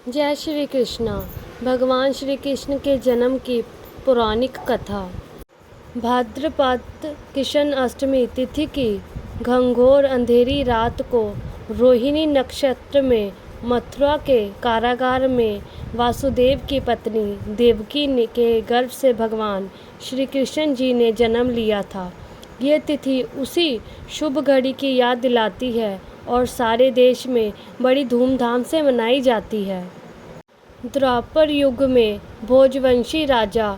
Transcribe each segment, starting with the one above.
जय श्री कृष्णा। भगवान श्री कृष्ण के जन्म की पौराणिक कथा। भाद्रपद कृष्ण अष्टमी तिथि की घंघोर अंधेरी रात को रोहिणी नक्षत्र में मथुरा के कारागार में वासुदेव की पत्नी देवकी के गर्भ से भगवान श्री कृष्ण जी ने जन्म लिया था। ये तिथि उसी शुभ घड़ी की याद दिलाती है और सारे देश में बड़ी धूमधाम से मनाई जाती है। द्वापर युग में भोजवंशी राजा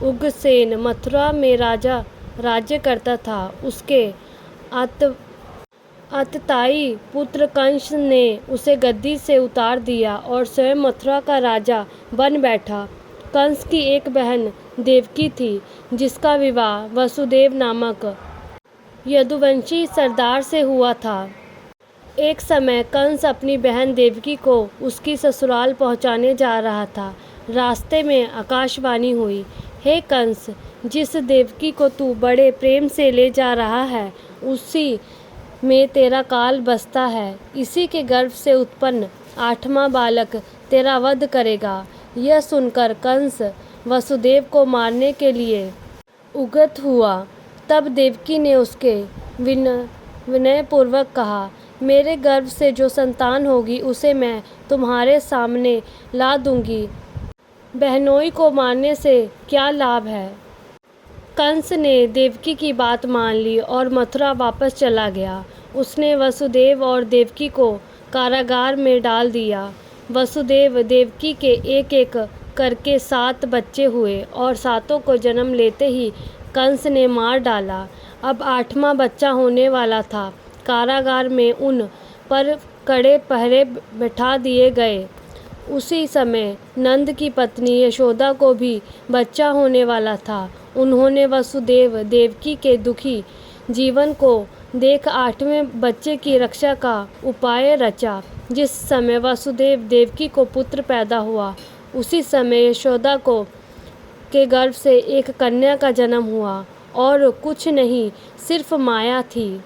उग्रसेन मथुरा में राज्य करता था। उसके आतताई पुत्र कंस ने उसे गद्दी से उतार दिया और स्वयं मथुरा का राजा बन बैठा। कंस की एक बहन देवकी थी, जिसका विवाह वसुदेव नामक यदुवंशी सरदार से हुआ था। एक समय कंस अपनी बहन देवकी को उसकी ससुराल पहुंचाने जा रहा था। रास्ते में आकाशवाणी हुई, हे कंस, जिस देवकी को तू बड़े प्रेम से ले जा रहा है, उसी में तेरा काल बसता है। इसी के गर्भ से उत्पन्न 8वां बालक तेरा वध करेगा। यह सुनकर कंस वसुदेव को मारने के लिए उद्यत हुआ। तब देवकी ने उसके विनयपूर्वक कहा, मेरे गर्भ से जो संतान होगी उसे मैं तुम्हारे सामने ला दूंगी। बहनोई को मारने से क्या लाभ है। कंस ने देवकी की बात मान ली और मथुरा वापस चला गया। उसने वसुदेव और देवकी को कारागार में डाल दिया। वसुदेव देवकी के एक एक करके 7 बच्चे हुए और 7 को जन्म लेते ही कंस ने मार डाला। अब 8वां बच्चा होने वाला था। कारागार में उन पर कड़े पहरे बैठा दिए गए। उसी समय नंद की पत्नी यशोदा को भी बच्चा होने वाला था। उन्होंने वसुदेव देवकी के दुखी जीवन को देख 8वें बच्चे की रक्षा का उपाय रचा। जिस समय वसुदेव देवकी को पुत्र पैदा हुआ, उसी समय यशोदा को के गर्भ से एक कन्या का जन्म हुआ। और कुछ नहीं, सिर्फ माया थी।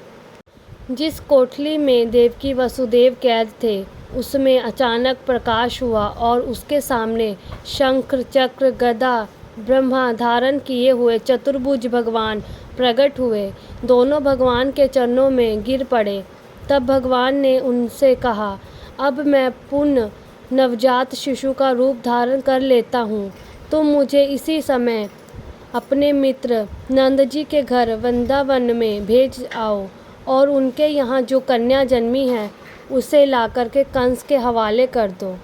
जिस कोठरी में देवकी वसुदेव कैद थे, उसमें अचानक प्रकाश हुआ और उसके सामने शंख चक्र गदा ब्रह्मा धारण किए हुए चतुर्भुज भगवान प्रकट हुए। दोनों भगवान के चरणों में गिर पड़े। तब भगवान ने उनसे कहा, अब मैं पुनः नवजात शिशु का रूप धारण कर लेता हूँ। तुम मुझे इसी समय अपने मित्र नंद जी के घर वृंदावन में भेज आओ और उनके यहाँ जो कन्या जन्मी है उसे लाकर के कंस के हवाले कर दो।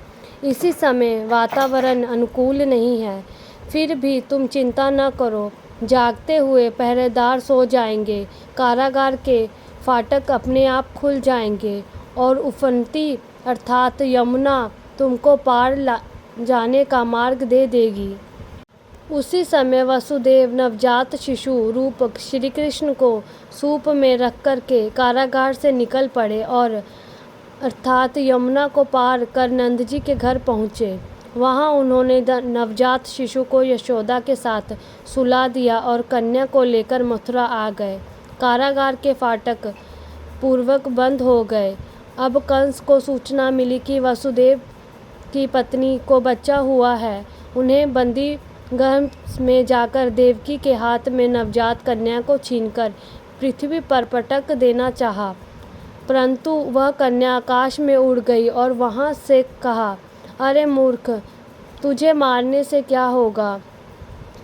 इसी समय वातावरण अनुकूल नहीं है, फिर भी तुम चिंता न करो। जागते हुए पहरेदार सो जाएंगे, कारागार के फाटक अपने आप खुल जाएंगे और उफनती अर्थात यमुना तुमको पार जाने का मार्ग दे देगी। उसी समय वसुदेव नवजात शिशु रूप श्री कृष्ण को सूप में रख कर के कारागार से निकल पड़े और अर्थात यमुना को पार कर नंद जी के घर पहुँचे। वहाँ उन्होंने नवजात शिशु को यशोदा के साथ सुला दिया और कन्या को लेकर मथुरा आ गए। कारागार के फाटक पूर्वक बंद हो गए। अब कंस को सूचना मिली कि वसुदेव की पत्नी को बच्चा हुआ है। उन्हें बंदी गृह में जाकर देवकी के हाथ में नवजात कन्या को छीनकर पृथ्वी पर पटक देना चाहा, परंतु वह कन्या आकाश में उड़ गई और वहां से कहा, अरे मूर्ख, तुझे मारने से क्या होगा।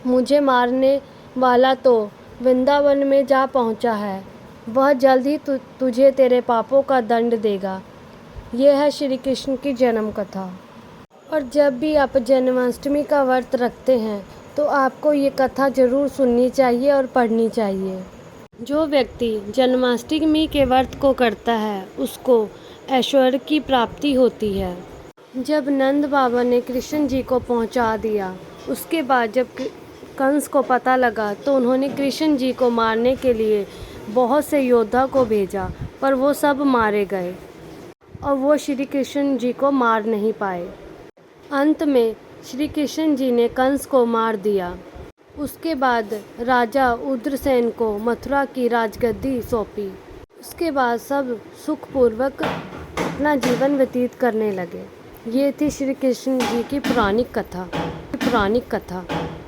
मुझे मारने वाला तो वृंदावन में जा पहुंचा है। वह जल्द ही तुझे तेरे पापों का दंड देगा। यह है श्री कृष्ण की जन्म कथा। और जब भी आप जन्माष्टमी का व्रत रखते हैं तो आपको ये कथा ज़रूर सुननी चाहिए और पढ़नी चाहिए। जो व्यक्ति जन्माष्टमी के व्रत को करता है उसको ऐश्वर्य की प्राप्ति होती है। जब नंद बाबा ने कृष्ण जी को पहुंचा दिया, उसके बाद जब कंस को पता लगा तो उन्होंने कृष्ण जी को मारने के लिए बहुत से योद्धा को भेजा, पर वो सब मारे गए और वो श्री कृष्ण जी को मार नहीं पाए। अंत में श्री कृष्ण जी ने कंस को मार दिया। उसके बाद राजा उग्रसेन को मथुरा की राजगद्दी सौंपी। उसके बाद सब सुखपूर्वक अपना जीवन व्यतीत करने लगे। ये थी श्री कृष्ण जी की पुरानी कथा।